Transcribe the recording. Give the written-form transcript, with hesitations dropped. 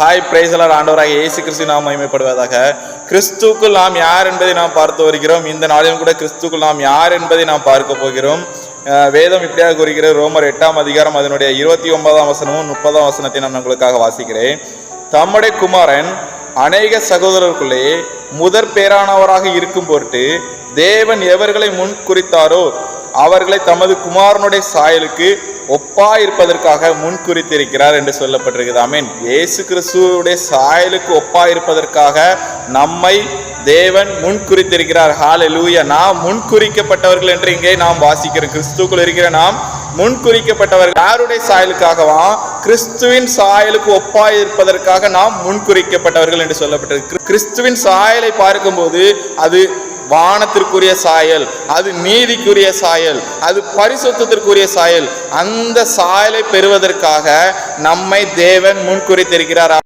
Hi பிரைசலர் ஆண்டவராக இயேசு கிறிஸ்து நாம் மகிமைப்படுவதாக. கிறிஸ்துக்குள் நாம் யார் என்பதை நாம் பார்த்து வருகிறோம். இந்த நாளிலும் கூட கிறிஸ்துக்குள் நாம் யார் என்பதை நாம் பார்க்க போகிறோம். வேதம் இப்படியாக கூறுகிறது. ரோமர் 8ஆம் அதிகாரம் அதனுடைய 29ஆம் வசனமும் 30ஆம் வசனத்தை நான் உங்களுக்காக வாசிக்கிறேன். தம்முடைய குமாரன் அநேக சகோதரர்களுக்குள்ளே முதற் பேரானவராக இருக்கும் பொருட்டு தேவன் எவர்களை முன் குறித்தாரோ அவர்களை தமது குமாரனுடைய சாயலுக்கு ஒப்பாயிருப்பதற்காக முன் குறித்திருக்கிறார் என்று சொல்லப்பட்டிருக்கிறது. ஆமென். இயேசு கிறிஸ்துவுடைய சாயலுக்கு ஒப்பாயிருப்பதற்காக நம்மை தேவன் முன் குறித்திருக்கிறார். ஹல்லேலூயா. நாம் முன் குறிக்கப்பட்டவர்கள் என்று இங்கே நாம் வாசிக்கிறோம். கிறிஸ்துக்குள் இருக்கிற நாம் முன் குறிக்கப்பட்டவர்கள். யாருடைய சாயலுக்காகவா? கிறிஸ்துவின் சாயலுக்கு ஒப்பாயிருப்பதற்காக நாம் முன் குறிக்கப்பட்டவர்கள் என்று சொல்லப்பட்டிருக்கு. கிறிஸ்துவின் சாயலை பார்க்கும்போது அது வானத்திற்குரிய சாயல், அது நீதிக்குரிய சாயல், அது பரிசுத்தத்திற்குரிய சாயல். அந்த சாயலை பெறுவதற்காக நம்மை தேவன் முன்குறித்திருக்கிறார்.